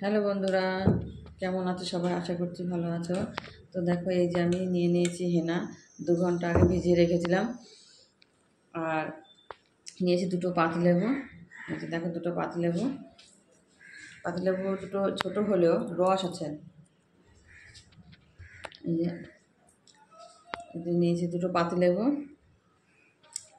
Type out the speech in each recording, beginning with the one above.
Hello বন্ধুরা, কেমন আছো সবাই? আশা করছি ভালো আছো। তো দেখো, এই যে আমি নিয়ে নিয়েছি হেনা। 2 ঘন্টা আগে ভিজিয়ে রেখেছিলাম। আর নিয়েছি দুটো পাতিলেবু। এই যে দেখো, দুটো পাতিলেবু। পাতিলেবু দুটো ছোট হলেও রস আছে। এই যে নিয়েছি দুটো পাতিলেবু।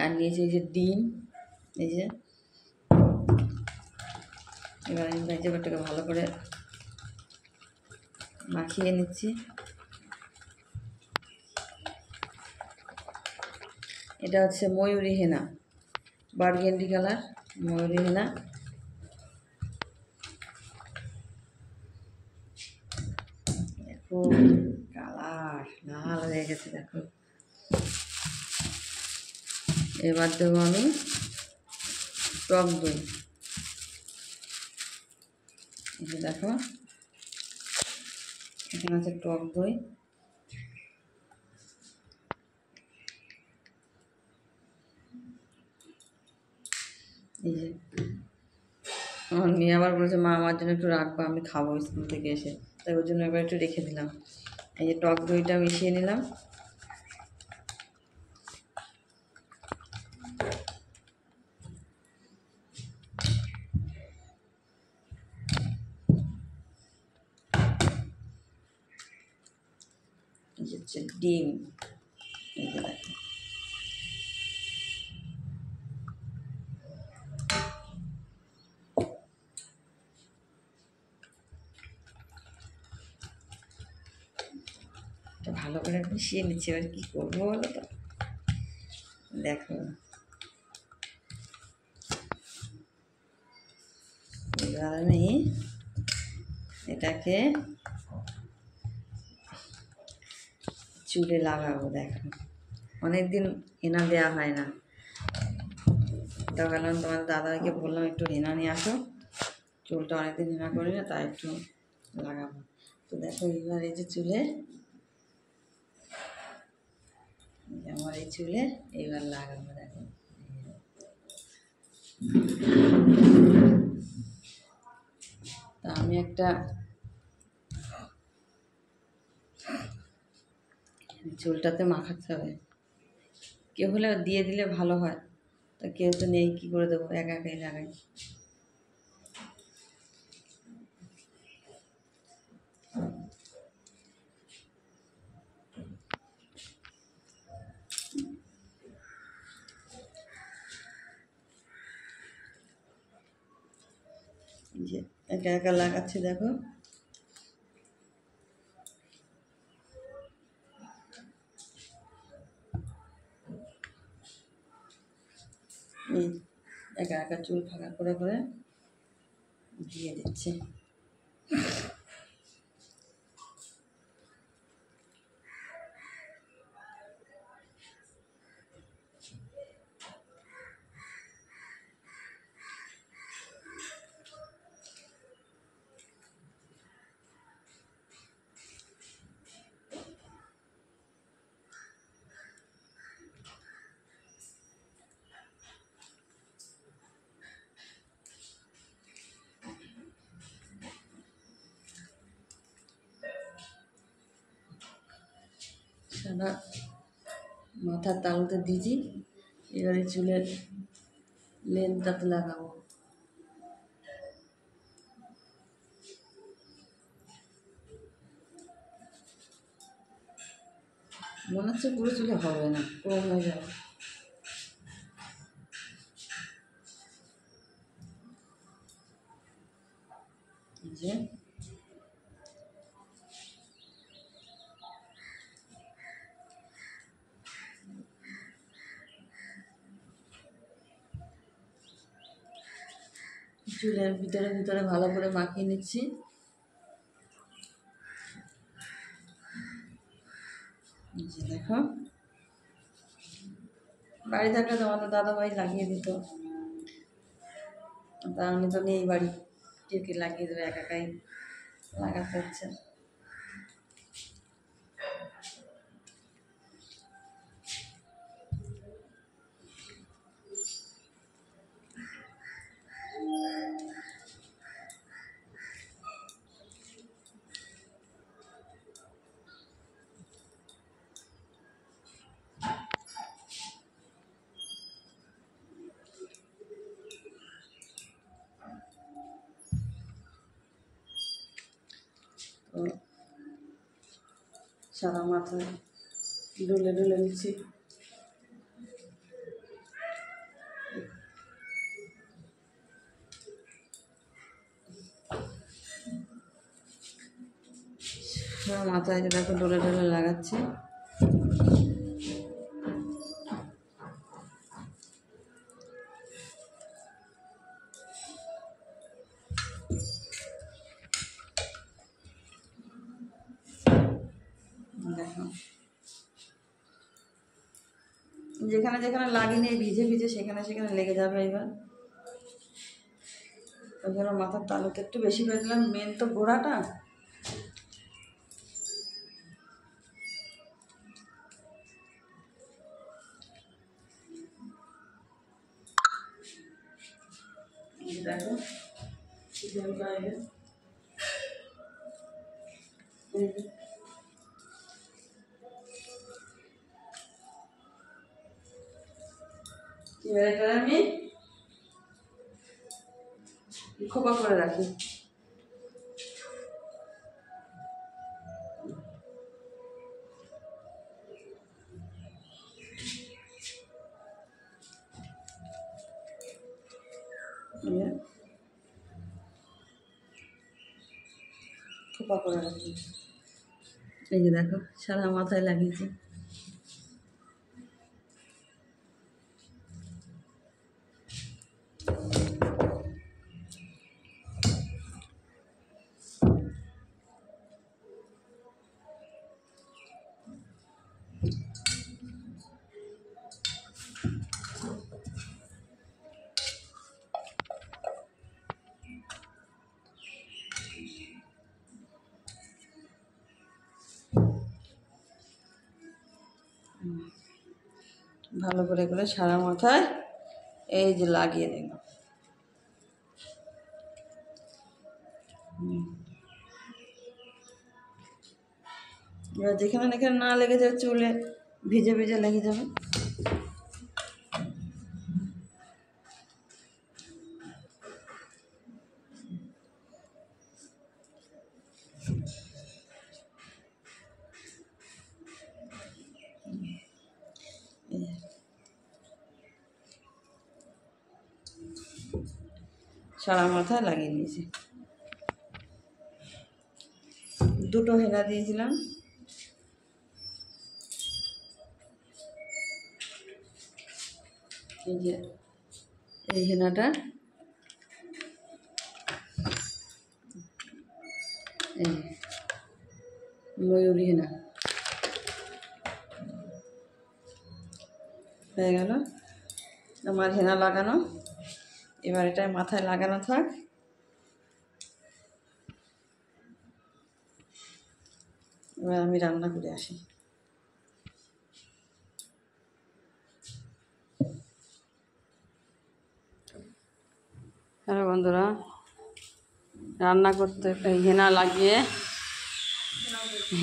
আর নিয়েছি এই যে ডিম। এই যে এবার আমি ভেজিটেবলটাকে ভালো করে মাখিয়ে নিচ্ছি। এটা হচ্ছে ময়ূরী হেনা, বার্গেন্ডি কালার ময়ূরী হেনা। দেখো, কালার লাল হয়ে গেছে। দেখো, এবার দেবো আমি টক দই। এই যে দেখো, এখানে আছে টক দই। এই যে আমার মেয়ে আবার বলেছে, মা আমার জন্য একটু রাখবা, আমি খাবো স্কুল থেকে এসে। তাই ওর জন্য এবার একটু রেখে দিলাম। এই যে টক দইটা মিশিয়ে নিলাম। এই যে হচ্ছে ডিম। এই যে দেখো, এটা ভালো করে মিশিয়ে নিচ্ছি। এবার কী করবো বলো তো? দেখো, এবার আমি এটাকে চুলে লাগাবো। দেখো, অনেকদিন হেনা দেওয়া হয় না। তো গেলাম, তোমার দাদাকে বললাম একটু হেনা নিয়ে আসো, চুলটা অনেকদিন হেনা করি না, তাই একটু লাগাবো। তো দেখো, এবার এই যে চুলে, আমার এই চুলে এবার লাগাবো। দেখো, তা আমি একটা চুলটাতে মাখাতে হবে। কেউ হলে দিয়ে দিলে ভালো হয়, তা কেউ তো নেই, কী করে দেবো? একা একাই লাগাই। যে একা একা লাগাচ্ছি। দেখো, একা একা চুল ফাঁকা করে করে দিয়ে দিচ্ছি। সারা মাথার তালুতে দিয়েছি। এবারে চুলের লেন্থটাতে লাগাবো। মনে হচ্ছে পুরো চুলে হবে না, কম হয়ে যাবে। যে চুলের ভিতরে ভিতরে ভালো করে মাখিয়ে নিচ্ছি। যে দেখো, বাড়ি থাকলে তোমাদের দাদাভাই লাগিয়ে দিত, তা আমি তো নেই বাড়ি, কে লাগিয়ে দেবে? একা একাই লাগাতে হচ্ছে। তো সারা মাথায় ডলে ডলে নিচ্ছি। সারা মাথায় যে দেখো ডলে ডলে লাগাচ্ছি। দেখো যেখানে যেখানে লাগিনি ভিজে ভিজে সেখানে সেখানে লেগে যাবে। এবার ওই জন্য মাথার তালুতে একটু বেশি করে দিলাম, মেন তো গোড়াটা। দেখো এবার এটা আমি খোপা করে রাখি। খোপা করে রাখি। এই যে দেখো সারা মাথায় লাগিয়েছি। ভালো করে করে সারা মাথায় এই যে লাগিয়ে দিল। এবার যেখানে যেখানে না লেগে যাবে চুলে ভিজে ভিজে লেগে যাবে। সারা মাথায় লাগিয়ে নিয়েছি। দুটো হেনা দিয়েছিলাম। এই যে এই হেনাটা এই ময়ূরী হেনা হয়ে গেল আমার হেনা লাগানো। এবার এটা মাথায় লাগানো থাক। এবার আমি রান্না করে আসি। হ্যালো বন্ধুরা, রান্না করতে হেনা লাগিয়ে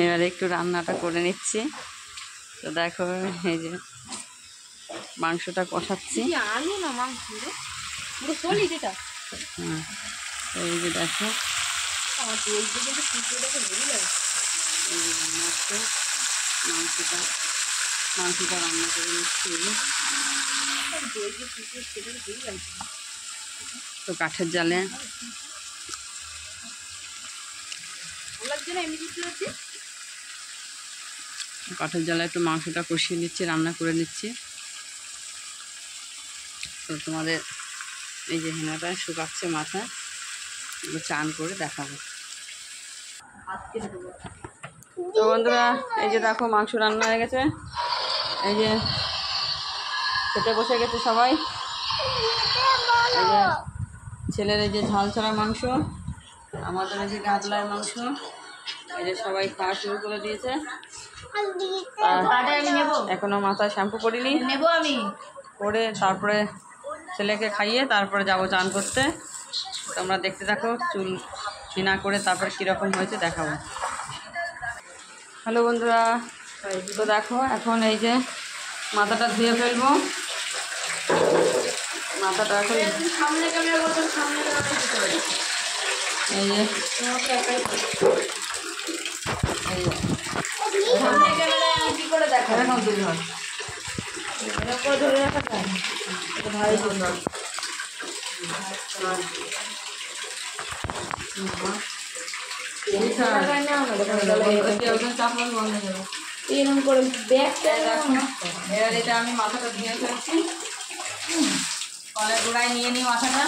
এবার একটু রান্নাটা করে নিচ্ছি। তো দেখো এই যে মাংসটা কষাচ্ছি। আলু না মাংস হ্যাঁ, এই যে দেখো মাংসটা রান্না করে নিচ্ছি। তো কাঠের জালে একটু মাংসটা কষিয়ে নিচ্ছি, রান্না করে নিচ্ছি। তো তোমাদের এই যে হেনাটা শুকাচ্ছে মাথায়, চান করে দেখাবো। তো বন্ধুরা এই যে দেখো মাংস রান্না হয়ে গেছে। এই যে খেতে বসে গেছে সবাই। এই যে ছেলের এই যে ঝাল ছাড়া মাংস, আমাদের এই যে গাদলার মাংস, এই যে সবাই খাওয়া শুরু করে দিয়েছে। এখনো মাথায় শ্যাম্পু করিনি, আমি করে তারপরে ছেলেকে খাইয়ে তারপরে যাবো চান করতে। তোমরা দেখতে থাকো, চুল হেনা করে তারপরে কীরকম হয়েছে দেখাবো। হ্যালো বন্ধুরা, তো দেখো এখন এই যে মাথাটা ধুয়ে ফেলবো। মাথাটা এখন এই যে সামনে ক্যামেরায় কি করে দেখা এখন তুই ধর। এরকম করে ধরে রাখা যায় এটা ভালোই সুন্দর এরকম করে ব্যাগটা এবার এটা আমি মাথাটা ধুয়ে ফেলছি কলের গোড়ায় নিয়ে নিই মাথাটা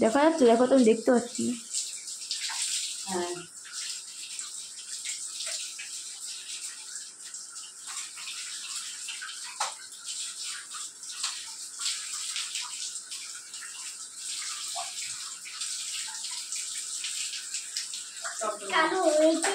দেখা যাচ্ছে, দেখো তুমি দেখতে পাচ্ছি। হ্যাঁ চালু হয়েছে।